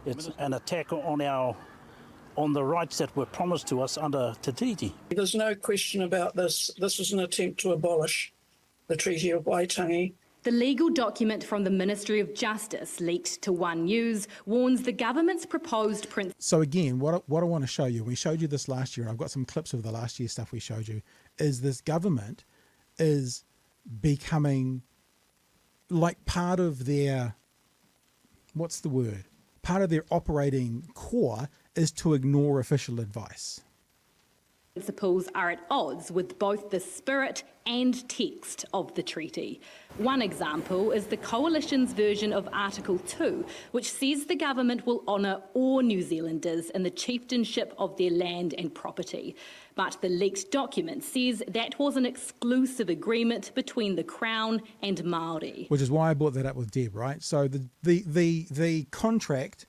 It's an attack on the rights that were promised to us under Te Tiriti. There's no question about this. This was an attempt to abolish the Treaty of Waitangi. The legal document from the Ministry of Justice, leaked to One News, warns the government's proposed principle. So again, what I want to show you, we showed you this last year, and I've got some clips of the last year stuff we showed you, is this government is becoming like part of their, what's the word? Part of their operating core is to ignore official advice. Principles are at odds with both the spirit and text of the treaty. One example is the Coalition's version of Article 2, which says the government will honour all New Zealanders in the chieftainship of their land and property. But the leaked document says that was an exclusive agreement between the Crown and Māori. Which is why I brought that up with Deb, right? So the contract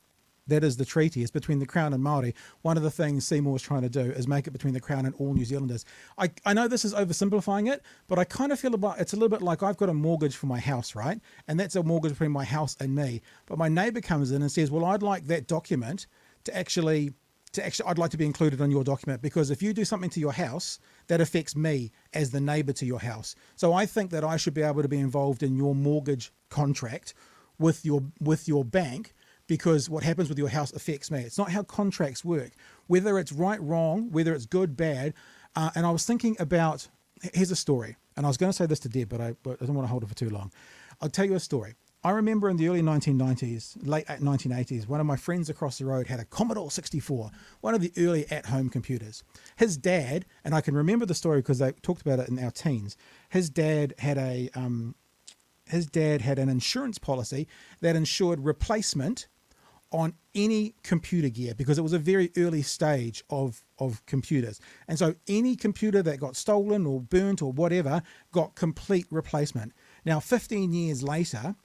that is the treaty is between the Crown and Māori. One of the things Seymour was trying to do is make it between the Crown and all New Zealanders. I know this is oversimplifying it, but I kind of feel it's a little bit like I've got a mortgage for my house, right? And that's a mortgage between my house and me. But my neighbour comes in and says, well, I'd like that document I'd like to be included on your document, because if you do something to your house, that affects me as the neighbour to your house. So I think that I should be able to be involved in your mortgage contract with your bank, because what happens with your house affects me. It's not how contracts work, whether it's right, wrong, whether it's good, bad. And I was thinking about, here's a story, and I was going to say this to Deb, but I don't want to hold it for too long. I'll tell you a story. I remember in the early 1990s, late 1980s, one of my friends across the road had a Commodore 64, one of the early at-home computers. His dad, and I can remember the story because they talked about it in our teens, his dad had an insurance policy that ensured replacement on any computer gear, because it was a very early stage of computers. And so any computer that got stolen or burnt or whatever got complete replacement. Now, 15 years later,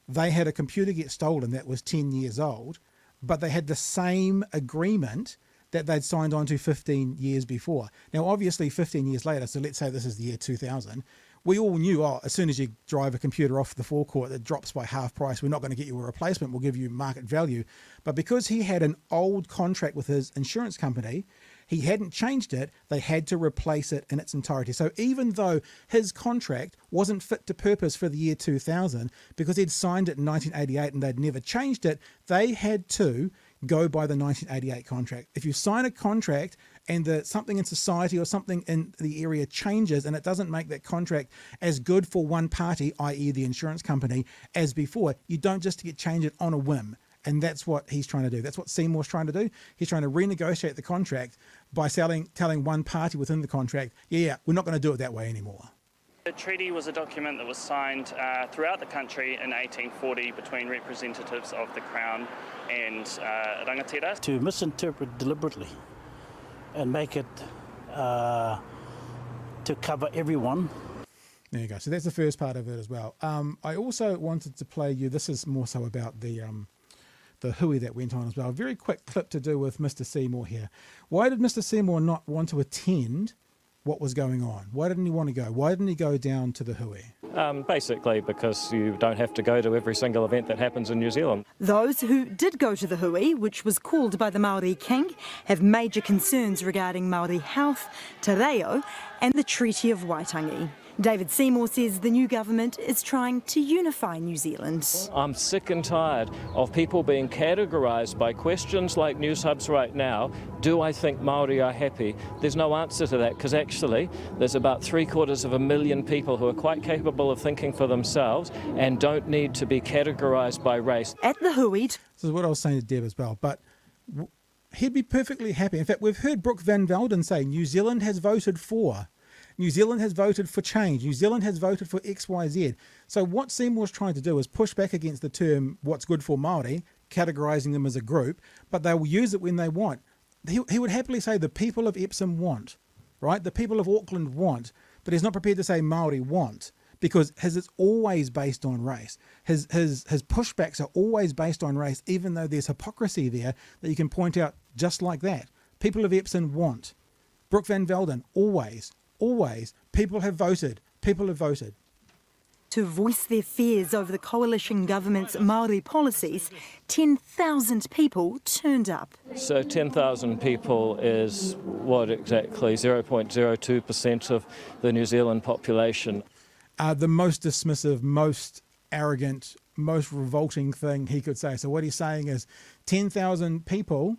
they had a computer get stolen that was 10 years old, but they had the same agreement that they'd signed on to 15 years before. Now, obviously, 15 years later, so let's say this is the year 2000, we all knew, as soon as you drive a computer off the forecourt that drops by half price, we're not going to get you a replacement, we'll give you market value. But because he had an old contract with his insurance company, he hadn't changed it, they had to replace it in its entirety. So even though his contract wasn't fit to purpose for the year 2000, because he'd signed it in 1988 and they'd never changed it, they had to go by the 1988 contract. If you sign a contract and something in society or something in the area changes and it doesn't make that contract as good for one party, i.e. the insurance company, as before, you don't just get change it on a whim. And that's what he's trying to do. That's what Seymour's trying to do. He's trying to renegotiate the contract by telling one party within the contract, yeah, we're not going to do it that way anymore. The treaty was a document that was signed throughout the country in 1840 between representatives of the Crown and rangatira. To misinterpret deliberately and make it to cover everyone. There you go. So that's the first part of it as well. I also wanted to play you, this is more so about the hui that went on as well. A very quick clip to do with Mr. Seymour here. Why did Mr. Seymour not want to attend what was going on? Why didn't he want to go? Why didn't he go down to the hui? Basically because you don't have to go to every single event that happens in New Zealand. Those who did go to the hui, which was called by the Maori king, have major concerns regarding Maori health, te reo and the Treaty of Waitangi. David Seymour says the new government is trying to unify New Zealand. I'm sick and tired of people being categorised by questions like News Hub's right now. Do I think Māori are happy? There's no answer to that, because actually there's about 750,000 people who are quite capable of thinking for themselves and don't need to be categorised by race. At the hui... This is what I was saying to Deb as well, but he'd be perfectly happy. In fact, we've heard Brooke Van Velden say New Zealand has voted for. New Zealand has voted for change. New Zealand has voted for X, Y, Z. So what Seymour's trying to do is push back against the term what's good for Māori, categorising them as a group, but they will use it when they want. He would happily say the people of Epsom want, right? The people of Auckland want, but he's not prepared to say Māori want, because his is always based on race. His pushbacks are always based on race, even though there's hypocrisy there that you can point out just like that. People of Epsom want. Brooke Van Velden, always. People have voted. to voice their fears over the coalition government's Māori policies, 10,000 people turned up. So 10,000 people is what exactly? 0.02% of the New Zealand population. The most dismissive, most arrogant, most revolting thing he could say. So what he's saying is 10,000 people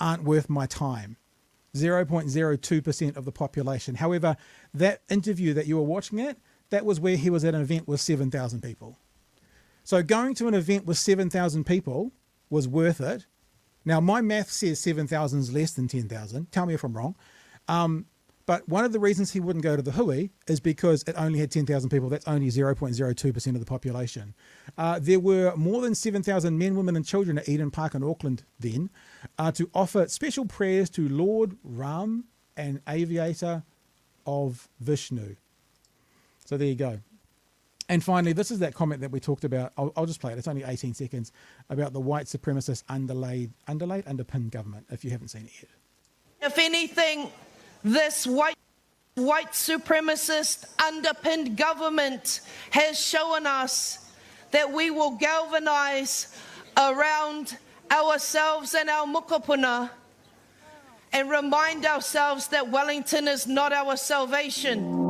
aren't worth my time. 0.02% of the population. However, that interview that you were watching at, that was where he was at an event with 7,000 people. So going to an event with 7,000 people was worth it. Now, my math says 7,000 is less than 10,000. Tell me if I'm wrong. But one of the reasons he wouldn't go to the hui is because it only had 10,000 people. That's only 0.02% of the population. There were more than 7,000 men, women and children at Eden Park in Auckland then to offer special prayers to Lord Ram and Aviator of Vishnu. So there you go. And finally, this is that comment that we talked about. I'll just play it. It's only 18 seconds, about the white supremacist underpinned government, if you haven't seen it yet. If anything, this white supremacist underpinned government has shown us that we will galvanise around ourselves and our mokopuna and remind ourselves that Wellington is not our salvation.